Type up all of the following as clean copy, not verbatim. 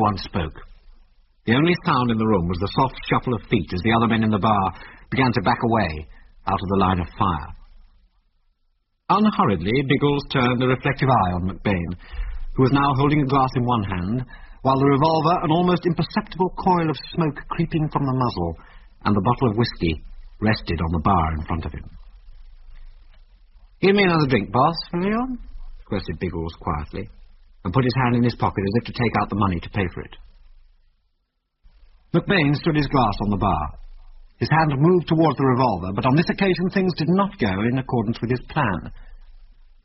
one spoke. The only sound in the room was the soft shuffle of feet as the other men in the bar began to back away out of the line of fire. Unhurriedly, Biggles turned a reflective eye on McBain, who was now holding a glass in one hand, while the revolver, an almost imperceptible coil of smoke creeping from the muzzle, and the bottle of whiskey rested on the bar in front of him. "Give me another drink, boss, will you?" requested Biggles quietly, and put his hand in his pocket as if to take out the money to pay for it. McBain stood his glass on the bar. His hand moved towards the revolver, but on this occasion things did not go in accordance with his plan.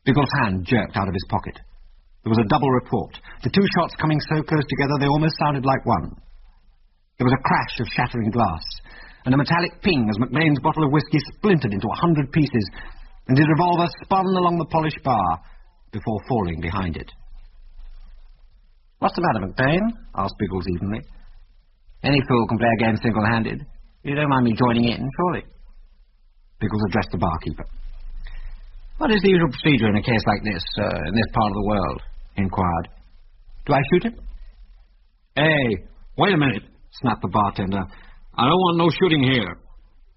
Biggles' hand jerked out of his pocket. There was a double report, the two shots coming so close together they almost sounded like one. There was a crash of shattering glass, and a metallic ping as McBain's bottle of whiskey splintered into 100 pieces, and his revolver spun along the polished bar before falling behind it. "What's the matter, McBain?" asked Biggles evenly. "Any fool can play a game single-handed. You don't mind me joining in, surely?" Biggles addressed the barkeeper. "What is the usual procedure in a case like this, in this part of the world?" he inquired. "Do I shoot him?" "Hey, wait a minute," snapped the bartender. "I don't want no shooting here."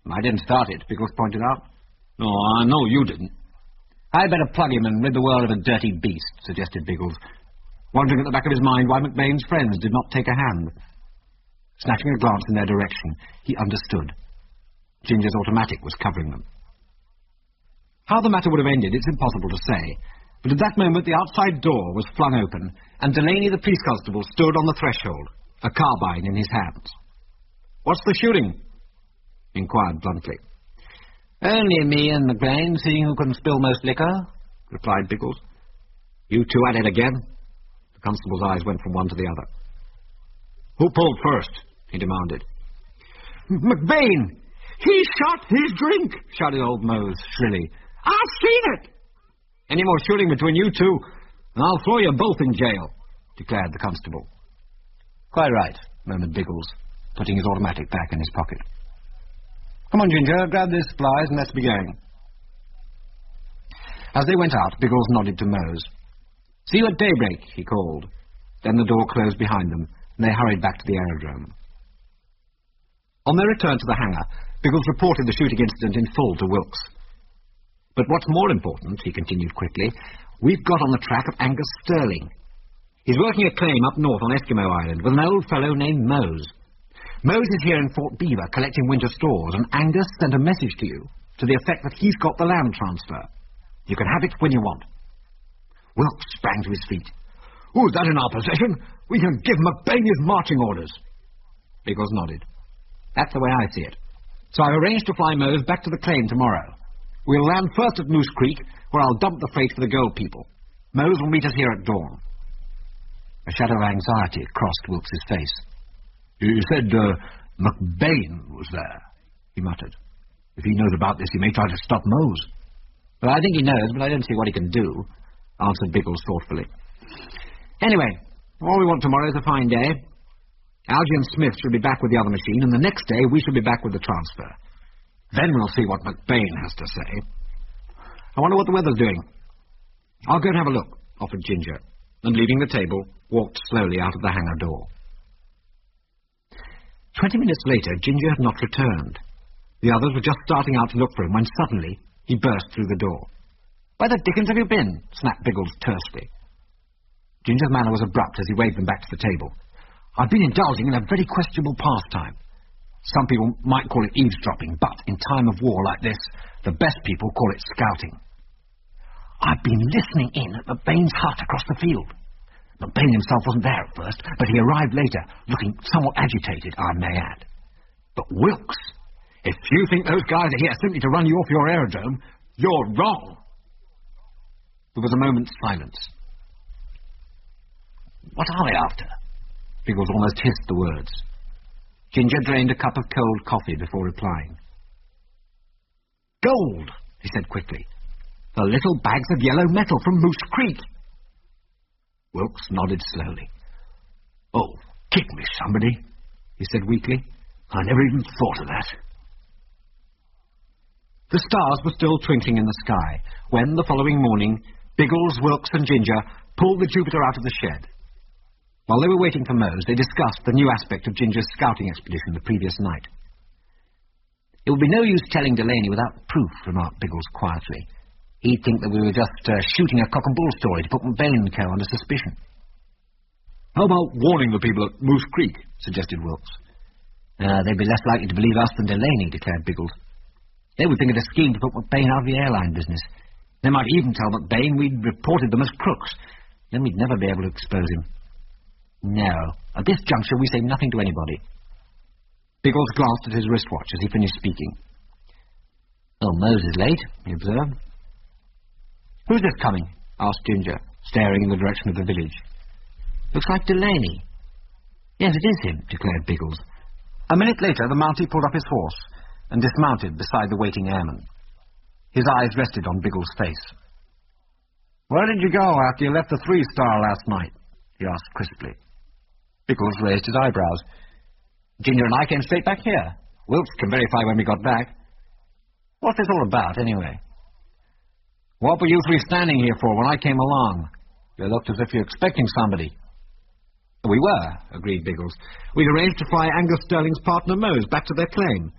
"I didn't start it," Biggles pointed out. "No, I know you didn't." "I'd better plug him and rid the world of a dirty beast," suggested Biggles, wondering at the back of his mind why McBain's friends did not take a hand. Snatching a glance in their direction, he understood. Ginger's automatic was covering them. How the matter would have ended, it's impossible to say, but at that moment the outside door was flung open, and Delaney, the police constable, stood on the threshold, a carbine in his hands. "What's the shooting?" he inquired bluntly. "Only me and McBain, seeing who can spill most liquor," replied Biggles. "You two at it again?" The constable's eyes went from one to the other. "Who pulled first?" he demanded. "McBain! He shot his drink!" shouted old Mose shrilly. "I've seen it!" "Any more shooting between you two, and I'll throw you both in jail," declared the constable. "Quite right," murmured Biggles, putting his automatic back in his pocket. "Come on, Ginger, grab these supplies and let's be going." As they went out, Biggles nodded to Mose. "See you at daybreak," he called. Then the door closed behind them, and they hurried back to the aerodrome. On their return to the hangar, Biggles reported the shooting incident in full to Wilkes. "But what's more important," he continued quickly, "we've got on the track of Angus Sterling. He's working a claim up north on Eskimo Island with an old fellow named Mose. Mose is here in Fort Beaver collecting winter stores, and Angus sent a message to you to the effect that he's got the land transfer. You can have it when you want." Wilkes sprang to his feet. "Oh, is that in our possession? We can give McBain his marching orders." Biggles nodded. "That's the way I see it. So I've arranged to fly Mose back to the claim tomorrow. We'll land first at Moose Creek, where I'll dump the freight for the gold people. Mose will meet us here at dawn." A shadow of anxiety crossed Wilkes's face. "You said, McBain was there," he muttered. "If he knows about this, he may try to stop Mose." "Well, I think he knows, but I don't see what he can do," answered Biggles thoughtfully. "Anyway, all we want tomorrow is a fine day. Algy and Smith should be back with the other machine, and the next day we shall be back with the transfer. Then we'll see what McBain has to say. I wonder what the weather's doing." "I'll go and have a look," offered Ginger, and leaving the table, walked slowly out of the hangar door. 20 minutes later, Ginger had not returned. The others were just starting out to look for him when suddenly he burst through the door. "Where the dickens have you been?" snapped Biggles tersely. Ginger's manner was abrupt as he waved them back to the table. "I've been indulging in a very questionable pastime. Some people might call it eavesdropping, but in time of war like this, the best people call it scouting. I've been listening in at McBain's hut across the field. McBain himself wasn't there at first, but he arrived later, looking somewhat agitated, I may add. But Wilkes, if you think those guys are here simply to run you off your aerodrome, you're wrong." There was a moment's silence. "What are they after?" Biggles almost hissed the words. Ginger drained a cup of cold coffee before replying. "Gold," he said quickly. "The little bags of yellow metal from Moose Creek." Wilkes nodded slowly. "Oh, kick me, somebody," he said weakly. "I never even thought of that." The stars were still twinkling in the sky when, the following morning, Biggles, Wilkes and Ginger pulled the Jupiter out of the shed. While they were waiting for Mose, they discussed the new aspect of Ginger's scouting expedition the previous night. "It would be no use telling Delaney without proof," remarked Biggles quietly. "He'd think that we were just shooting a cock-and-bull story to put McBain & Co. under suspicion." "How about warning the people at Moose Creek?" suggested Wilkes. "They'd be less likely to believe us than Delaney," declared Biggles. "They would think it a scheme to put McBain out of the airline business. They might even tell McBain we'd reported them as crooks. Then we'd never be able to expose him. No, at this juncture we say nothing to anybody." Biggles glanced at his wristwatch as he finished speaking. "Oh, Mose is late," he observed. "Who's this coming?" asked Ginger, staring in the direction of the village. "Looks like Delaney." "Yes, it is him," declared Biggles. A minute later the Mountie pulled up his horse and dismounted beside the waiting airman. His eyes rested on Biggles' face. "Where did you go after you left the 3-Star last night?" he asked crisply. Biggles raised his eyebrows. "Ginger and I came straight back here. Wilkes can verify when we got back." "What's this all about, anyway?" "What were you three standing here for when I came along? You looked as if you were expecting somebody." "We were," agreed Biggles. "We'd arranged to fly Angus Sterling's partner Mose back to their claim.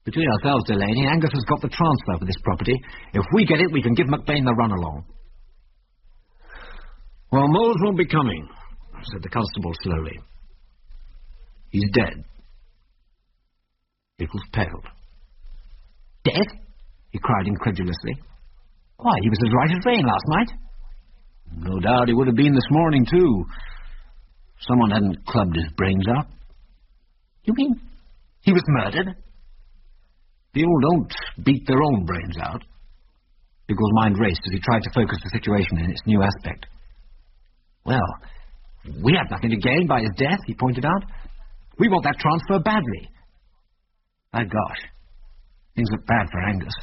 Between ourselves, Delaney, Angus has got the transfer for this property. If we get it, we can give McBain the run-along." "Well, Mose won't be coming," said the constable slowly. "He's dead." Biggles paled. "Dead?" he cried incredulously. "Why, he was as right as rain last night." "No doubt he would have been this morning, too. Someone hadn't clubbed his brains out." "You mean he was murdered?" "People don't beat their own brains out." Biggles' mind raced as he tried to focus the situation in its new aspect. "Well, we had nothing to gain by his death," he pointed out. "We want that transfer badly." "My gosh, things look bad for Angus.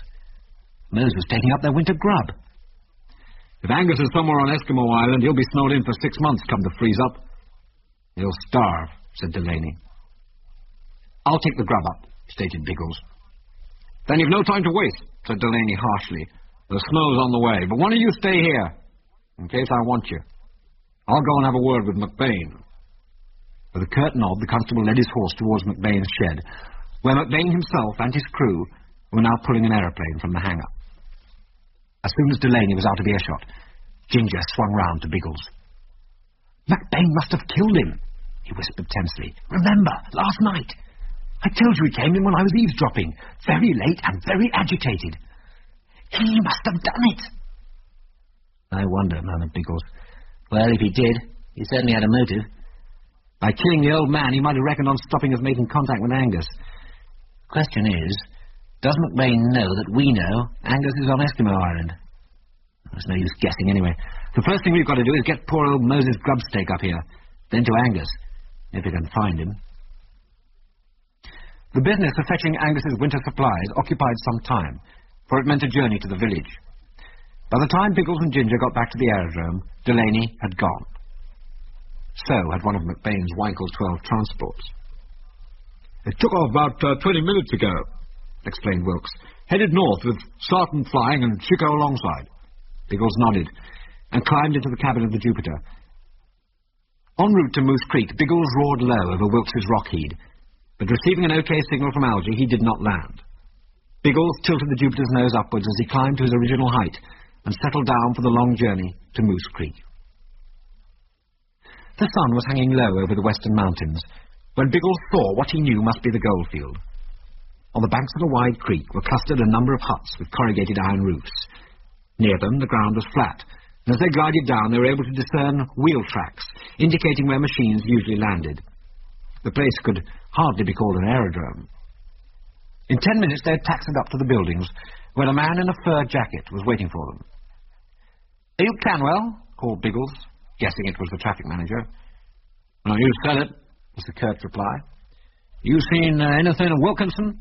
Mose was taking up their winter grub." "If Angus is somewhere on Eskimo Island, he'll be snowed in for 6 months come to freeze up." "He'll starve," said Delaney. "I'll take the grub up," stated Biggles. "Then you've no time to waste," said Delaney harshly. "The snow's on the way, but one of you stay here, in case I want you. I'll go and have a word with McBain." With a curt nod, the constable led his horse towards McBain's shed, where McBain himself and his crew were now pulling an aeroplane from the hangar. As soon as Delaney was out of earshot, Ginger swung round to Biggles. "McBain must have killed him," he whispered tensely. "Remember, last night. I told you he came in when I was eavesdropping, very late and very agitated. He must have done it." "I wonder," murmured Biggles. "Well, if he did, he certainly had a motive. By killing the old man, he might have reckoned on stopping us making contact with Angus. The question is, does McBain know that we know Angus is on Eskimo Island? There's no use guessing anyway. The first thing we've got to do is get poor old Moses Grubstake up here, then to Angus, if we can find him." The business of fetching Angus's winter supplies occupied some time, for it meant a journey to the village. By the time Biggles and Ginger got back to the aerodrome, Delaney had gone. So had one of McBain's Wankel 12 transports. "It took off about 20 minutes ago," explained Wilkes. "Headed north with Sarton flying and Chico alongside." Biggles nodded and climbed into the cabin of the Jupiter. En route to Moose Creek, Biggles roared low over Wilkes's rockheed, but receiving an OK signal from Algy, he did not land. Biggles tilted the Jupiter's nose upwards as he climbed to his original height and settled down for the long journey to Moose Creek. The sun was hanging low over the western mountains when Biggles saw what he knew must be the goldfield. On the banks of a wide creek were clustered a number of huts with corrugated iron roofs. Near them the ground was flat, and as they glided down they were able to discern wheel tracks, indicating where machines usually landed. The place could hardly be called an aerodrome. In 10 minutes they had taxied up to the buildings, where a man in a fur jacket was waiting for them. "Are you Canwell?" called Biggles, guessing it was the traffic manager. "No, you said it," was the curt reply. "You seen anything of Wilkinson?"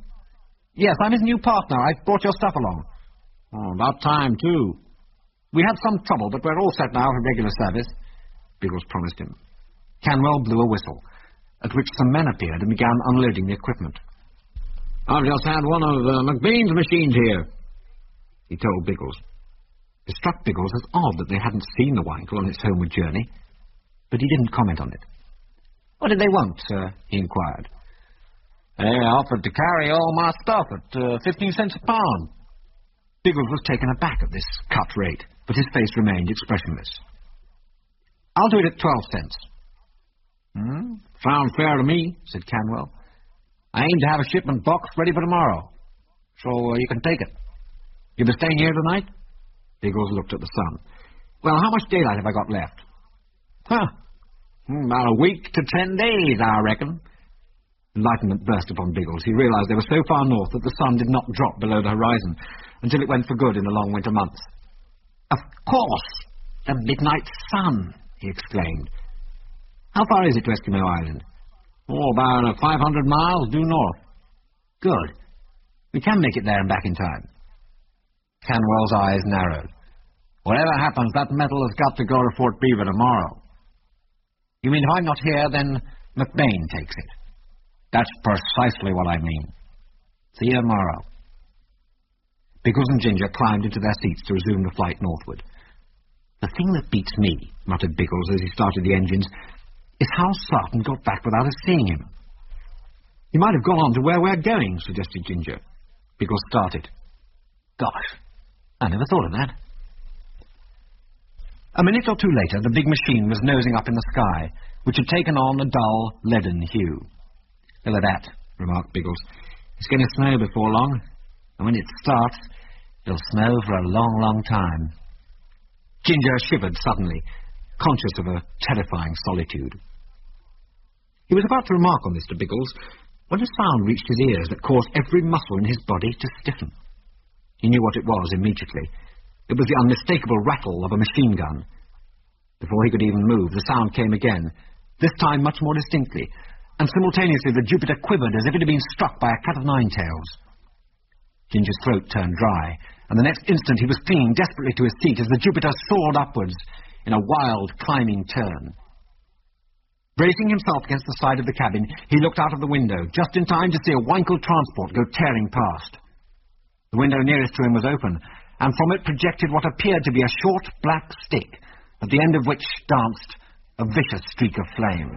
"Yes, I'm his new partner. I've brought your stuff along." "Oh, about time, too." "We had some trouble, but we're all set now for regular service," Biggles promised him. Canwell blew a whistle, at which some men appeared and began unloading the equipment. "I've just had one of McBain's machines here," he told Biggles. It struck Biggles as odd that they hadn't seen the Wankel on its homeward journey. but he didn't comment on it. "What did they want, sir?" he inquired. "They offered to carry all my stuff at 15 cents a pound." Biggles was taken aback at this cut rate, but his face remained expressionless. "I'll do it at 12 cents. "Sounds fair to me," said Canwell. "I aim to have a shipment box ready for tomorrow, so you can take it. You'll be staying here tonight?" Biggles looked at the sun. "Well, how much daylight have I got left?" "About a week to 10 days, I reckon." Enlightenment burst upon Biggles. He realized they were so far north that the sun did not drop below the horizon until it went for good in the long winter months. "Of course, the midnight sun!" he exclaimed. "How far is it to Eskimo Island?" About 500 miles due north." "Good. We can make it there and back in time." Canwell's eyes narrowed. "Whatever happens, that metal has got to go to Fort Beaver tomorrow." "You mean if I'm not here, then McBain takes it?" "That's precisely what I mean. See you tomorrow." Biggles and Ginger climbed into their seats to resume the flight northward. "The thing that beats me," muttered Biggles as he started the engines, "is how Sarton got back without us seeing him." "He might have gone on to where we're going," suggested Ginger. Biggles started. "Gosh, I never thought of that." A minute or two later, the big machine was nosing up in the sky, which had taken on a dull, leaden hue. "Look at that," remarked Biggles. "It's going to snow before long, and when it starts, it'll snow for a long, long time." Ginger shivered suddenly, conscious of a terrifying solitude. He was about to remark on this to Biggles when a sound reached his ears that caused every muscle in his body to stiffen. He knew what it was immediately. It was the unmistakable rattle of a machine gun. Before he could even move, the sound came again, this time much more distinctly, and simultaneously the Jupiter quivered as if it had been struck by a cat of nine tails. Ginger's throat turned dry, and the next instant he was clinging desperately to his seat as the Jupiter soared upwards in a wild, climbing turn. Bracing himself against the side of the cabin, he looked out of the window, just in time to see a Wankel transport go tearing past. The window nearest to him was open, and from it projected what appeared to be a short black stick, at the end of which danced a vicious streak of flame.